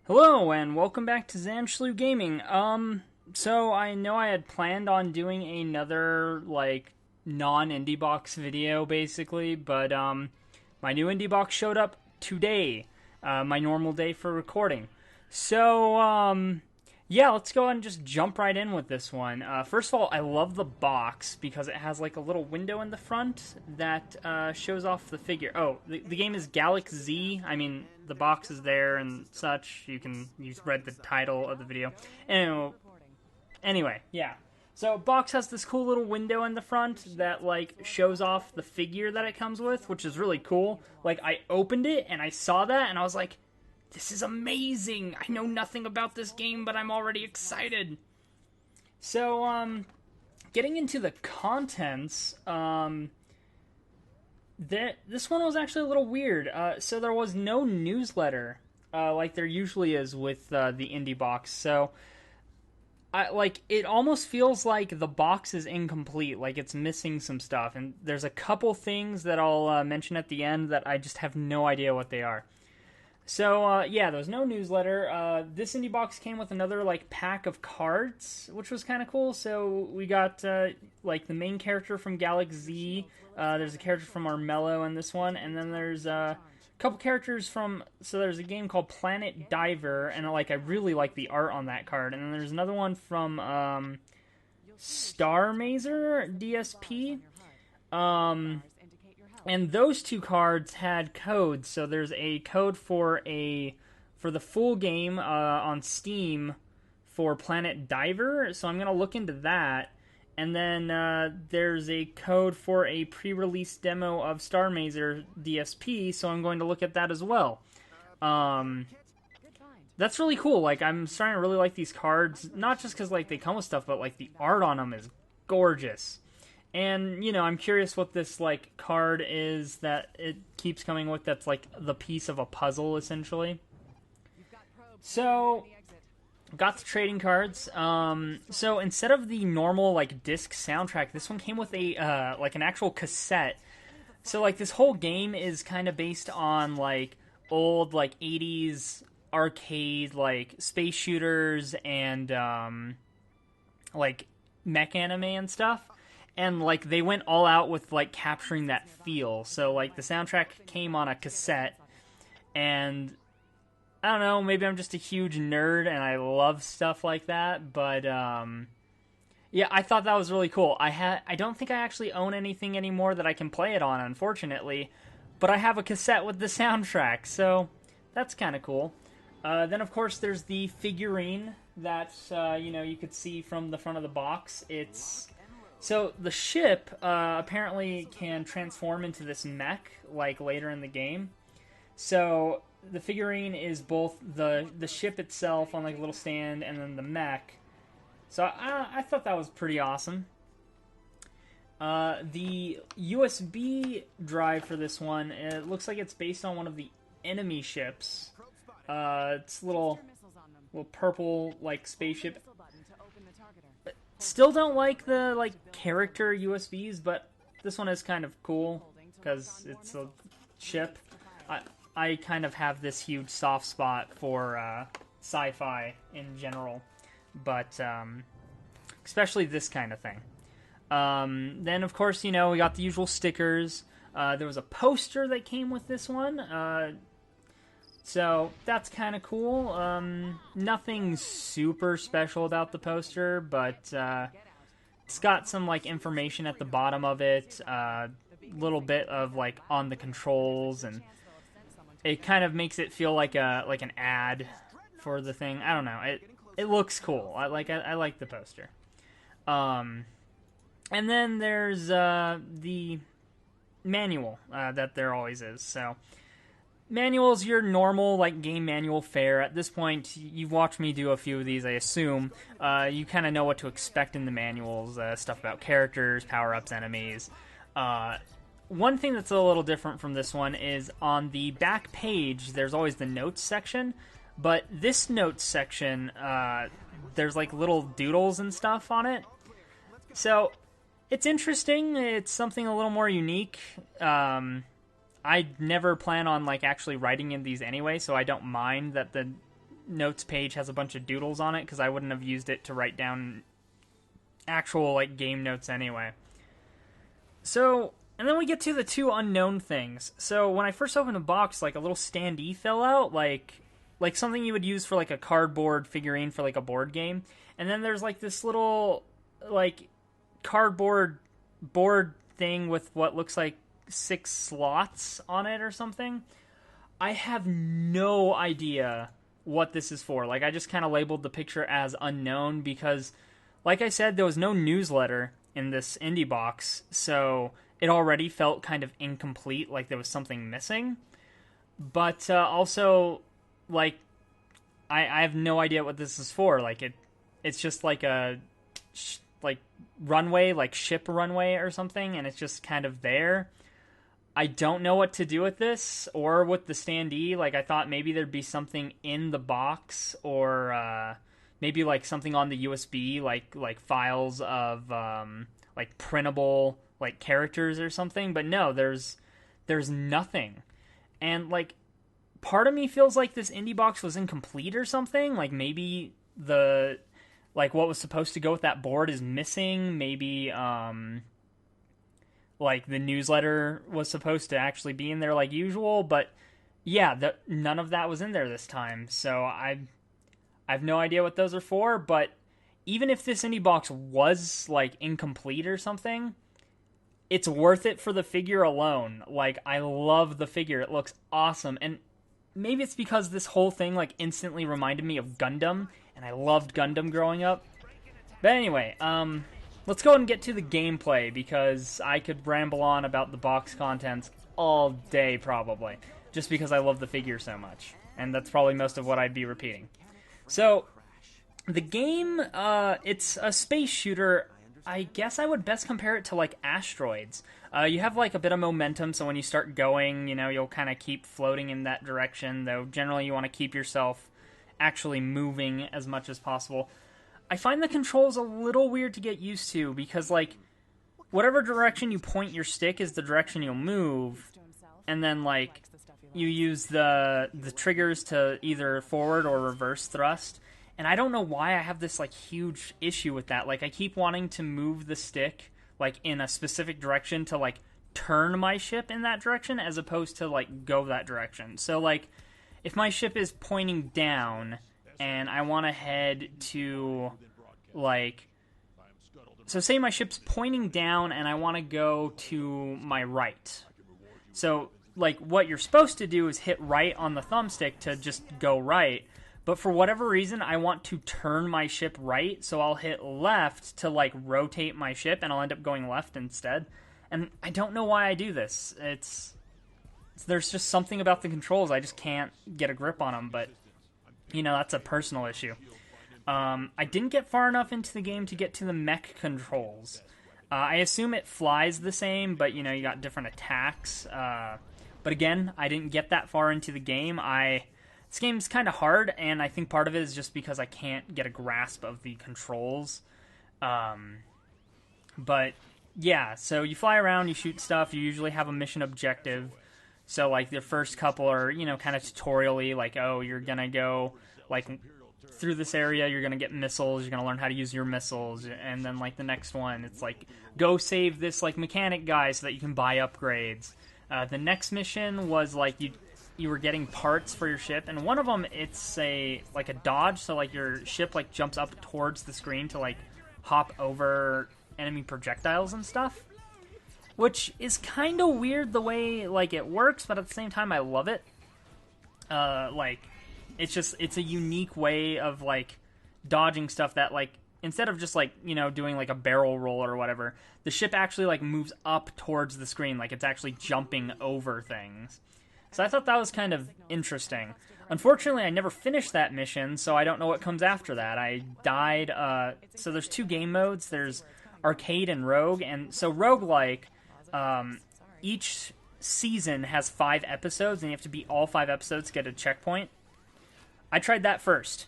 Hello, and welcome back to Zanshlou Gaming. So I know I had planned on doing another, non-IndieBox video, basically, but, my new IndieBox showed up today, my normal day for recording. So, yeah, let's go ahead and just jump right in with this one. First of all, I love the box because it has, a little window in the front that, shows off the figure. Oh, the game is Galak-Z. I mean, the box is there and such. You read the title of the video. Anyway, yeah. So, box has this cool little window in the front that, shows off the figure that it comes with, which is really cool. I opened it and I saw that and I was like, this is amazing! I know nothing about this game, but I'm already excited. So, getting into the contents, this one was actually a little weird. So there was no newsletter, like there usually is with the IndieBox. So, it almost feels like the box is incomplete, like it's missing some stuff. And there's a couple things that I'll mention at the end that I just have no idea what they are. So, yeah, there was no newsletter. This IndieBox came with another, pack of cards, which was kind of cool. So, we got, the main character from Galak-Z. There's a character from Armello in this one. And then there's a couple characters from... So, there's a game called Planet Diver. And, I really like the art on that card. And then there's another one from, Star Mazer DSP. And those two cards had codes, so there's a code for the full game on Steam for Planet Diver, so I'm going to look into that. And then there's a code for a pre-release demo of Star Mazer DSP, so I'm going to look at that as well. That's really cool. I'm starting to really like these cards, not just because they come with stuff, but the art on them is gorgeous. And, I'm curious what this, card is that it keeps coming with that's, the piece of a puzzle, essentially. So, got the trading cards. So, instead of the normal, disc soundtrack, this one came with a, an actual cassette. So, this whole game is kind of based on, old, 80s arcade, space shooters and, mech anime and stuff. And, they went all out with, capturing that feel. So, the soundtrack came on a cassette. And, I don't know, maybe I'm just a huge nerd and I love stuff like that. But, yeah, I thought that was really cool. I don't think I actually own anything anymore that I can play it on, unfortunately. But I have a cassette with the soundtrack, so that's kind of cool. Then, of course, there's the figurine that, you could see from the front of the box. So, the ship, apparently can transform into this mech, later in the game. So, the figurine is both the ship itself on, a little stand, and then the mech. So, I thought that was pretty awesome. The USB drive for this one, it looks like it's based on one of the enemy ships. It's a little purple, spaceship. Still don't like the, character USBs, but this one is kind of cool, because it's a ship. I kind of have this huge soft spot for, sci-fi in general, but, especially this kind of thing. Then, of course, we got the usual stickers. There was a poster that came with this one, so that's kind of cool. Nothing super special about the poster, but it's got some information at the bottom of it, a little bit of on the controls, and it kind of makes it feel like an ad for the thing. I don't know. It looks cool. I like the poster. And then there's the manual that there always is. So. Manual's your normal, game manual fare. At this point, you've watched me do a few of these, I assume. You kind of know what to expect in the manuals. Stuff about characters, power-ups, enemies. One thing that's a little different from this one is on the back page, there's always the notes section. But this notes section, there's, little doodles and stuff on it. So, it's interesting. It's something a little more unique. I never plan on, actually writing in these anyway, so I don't mind that the notes page has a bunch of doodles on it, because I wouldn't have used it to write down actual, like, game notes anyway. So, and then we get to the two unknown things. So, when I first opened the box, like, a little standee fell out, like something you would use for, like, a cardboard figurine for, like, a board game. And then there's, like, this little, like, cardboard board thing with what looks like 6 slots on it or something. I have no idea what this is for. Like, I just kind of labeled the picture as unknown because, like I said, there was no newsletter in this IndieBox, so it already felt kind of incomplete, like there was something missing. But also, like, I have no idea what this is for. Like, it's just like a like runway, like ship runway or something, and it's just kind of there. I don't know what to do with this or with the standee. Like, I thought maybe there'd be something in the box, or maybe like something on the USB, like files of like printable like characters or something. But no, there's nothing. And like, part of me feels like this IndieBox was incomplete or something. Like, maybe the like what was supposed to go with that board is missing. Maybe like the newsletter was supposed to actually be in there like usual, but yeah, none of that was in there this time. So I have no idea what those are for. But even if this IndieBox was like incomplete or something, it's worth it for the figure alone. Like, I love the figure. It looks awesome. And maybe it's because this whole thing like instantly reminded me of Gundam, and I loved Gundam growing up. But anyway, let's go ahead and get to the gameplay, because I could ramble on about the box contents all day probably, just because I love the figure so much. And that's probably most of what I'd be repeating. So, the game, it's a space shooter. I guess I would best compare it to, like, Asteroids. You have, like, a bit of momentum, so when you start going, you know, you'll kind of keep floating in that direction, though generally you want to keep yourself actually moving as much as possible. I find the controls a little weird to get used to, because, like, whatever direction you point your stick is the direction you'll move, and then, like, you use the triggers to either forward or reverse thrust. And I don't know why I have this, like, huge issue with that. Like, I keep wanting to move the stick, like, in a specific direction to, like, turn my ship in that direction, as opposed to, like, go that direction. So, like, if my ship is pointing down and I want to head to, like, so say my ship's pointing down and I want to go to my right. So, like, what you're supposed to do is hit right on the thumbstick to just go right. But for whatever reason, I want to turn my ship right, so I'll hit left to, like, rotate my ship, and I'll end up going left instead. And I don't know why I do this. There's just something about the controls. I just can't get a grip on them, but, you know, that's a personal issue. I didn't get far enough into the game to get to the mech controls. I assume it flies the same, but, you know, you got different attacks. But again, I didn't get that far into the game. This game's kind of hard, and I think part of it is just because I can't get a grasp of the controls. But, yeah, so you fly around, you shoot stuff, you usually have a mission objective. So, like, the first couple are, you know, kind of tutorial-y, like, oh, you're gonna go, like, through this area, you're gonna get missiles, you're gonna learn how to use your missiles, and then, like, the next one, it's like, go save this, like, mechanic guy so that you can buy upgrades. The next mission was, like, you were getting parts for your ship, and one of them, it's like a dodge, so, like, your ship, like, jumps up towards the screen to, like, hop over enemy projectiles and stuff, which is kind of weird the way, like, it works, but at the same time, I love it. Like, it's a unique way of, like, dodging stuff that, like, instead of just, like, you know, doing, like, a barrel roll or whatever, the ship actually, like, moves up towards the screen, like, it's actually jumping over things. So I thought that was kind of interesting. Unfortunately, I never finished that mission, so I don't know what comes after that. I died, so there's 2 game modes. There's Arcade and Rogue, and so Roguelike, each season has 5 episodes, and you have to beat all 5 episodes to get a checkpoint. I tried that first,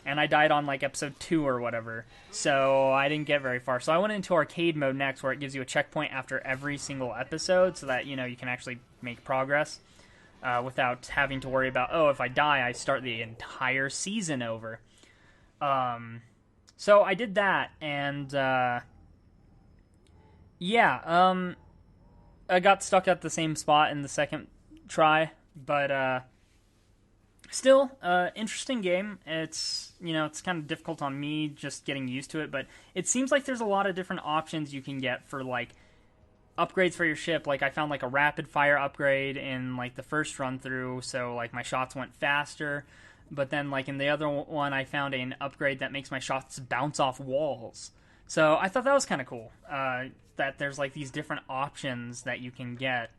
and I died on, like, episode 2 or whatever, so I didn't get very far. So I went into Arcade mode next, where it gives you a checkpoint after every single episode, so that, you know, you can actually make progress. without having to worry about, oh, if I die, I start the entire season over. So I did that, and I got stuck at the same spot in the second try, but still, interesting game. It's, it's kind of difficult on me just getting used to it, but it seems like there's a lot of different options you can get for, like, upgrades for your ship. Like, I found, like, a rapid fire upgrade in, like, the first run through, so, like, my shots went faster. But then, like, in the other one, I found an upgrade that makes my shots bounce off walls. So I thought that was kind of cool, that there's, like, these different options that you can get.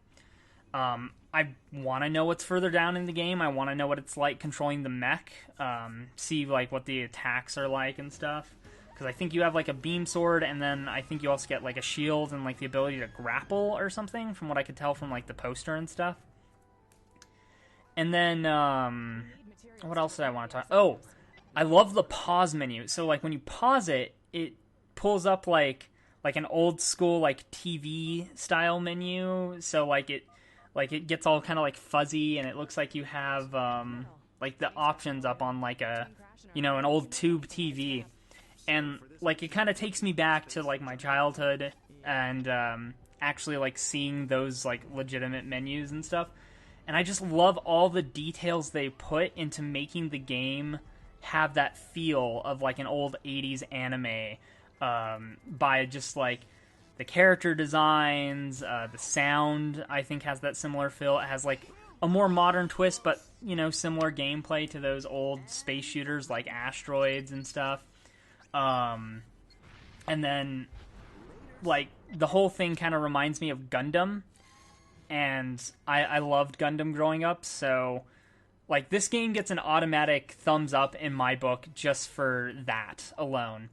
I want to know what's further down in the game. I want to know what it's like controlling the mech, see, like, what the attacks are like and stuff. Because I think you have, like, a beam sword, and then I think you also get, like, a shield and, like, the ability to grapple or something, from what I could tell from, like, the poster and stuff. And then, what else did I want to talk? Oh, I love the pause menu. So, like, when you pause it, it pulls up, like an old school, like, TV style menu. So, like, it gets all kind of, like, fuzzy, and it looks like you have, like, the options up on, like, an old tube TV. And, like, it kind of takes me back to, like, my childhood and actually, like, seeing those, like, legitimate menus and stuff. And I just love all the details they put into making the game have that feel of, like, an old 80s anime, by just, like, the character designs, the sound, I think, has that similar feel. It has, like, a more modern twist, but, similar gameplay to those old space shooters like Asteroids and stuff. And then, like, the whole thing kind of reminds me of Gundam, and I loved Gundam growing up, so, like, this game gets an automatic thumbs up in my book just for that alone.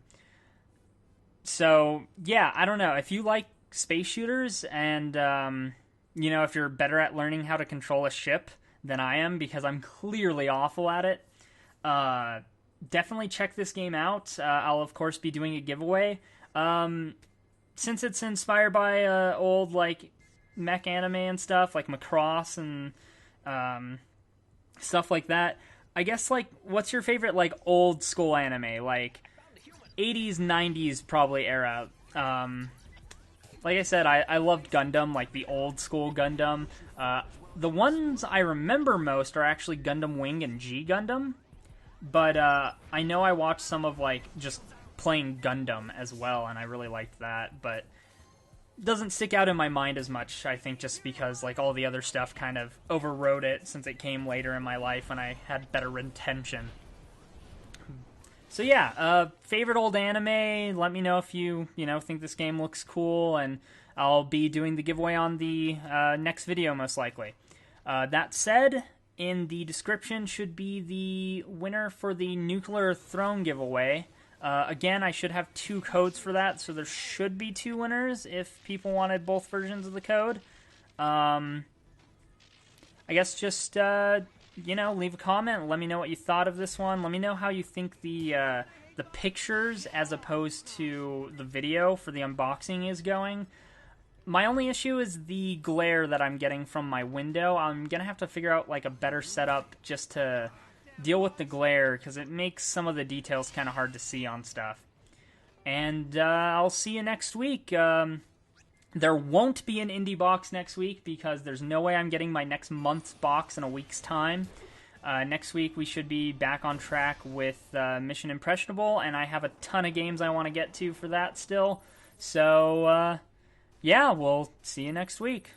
So, yeah, I don't know. If you like space shooters and, if you're better at learning how to control a ship than I am, because I'm clearly awful at it, definitely check this game out. I'll, of course, be doing a giveaway. Since it's inspired by old, like, mech anime and stuff, like Macross and stuff like that, I guess, like, what's your favorite, like, old school anime? Like, 80s, 90s probably era. Like I said, I loved Gundam, like the old school Gundam. The ones I remember most are actually Gundam Wing and G Gundam. But I know I watched some of, like, just playing Gundam as well, and I really liked that. But it doesn't stick out in my mind as much, I think, just because, like, all the other stuff kind of overrode it since it came later in my life when I had better retention. So yeah, favorite old anime, let me know if you think this game looks cool, and I'll be doing the giveaway on the next video, most likely. That said, in the description should be the winner for the Nuclear Throne giveaway. Again, I should have 2 codes for that, so there should be 2 winners if people wanted both versions of the code. I guess just, leave a comment and let me know what you thought of this one. Let me know how you think the pictures as opposed to the video for the unboxing is going. My only issue is the glare that I'm getting from my window. I'm going to have to figure out, like, a better setup just to deal with the glare, because it makes some of the details kind of hard to see on stuff. And I'll see you next week. There won't be an IndieBox next week because there's no way I'm getting my next month's box in a week's time. Next week we should be back on track with Mission Impressionable, and I have a ton of games I want to get to for that still. So, yeah, we'll see you next week.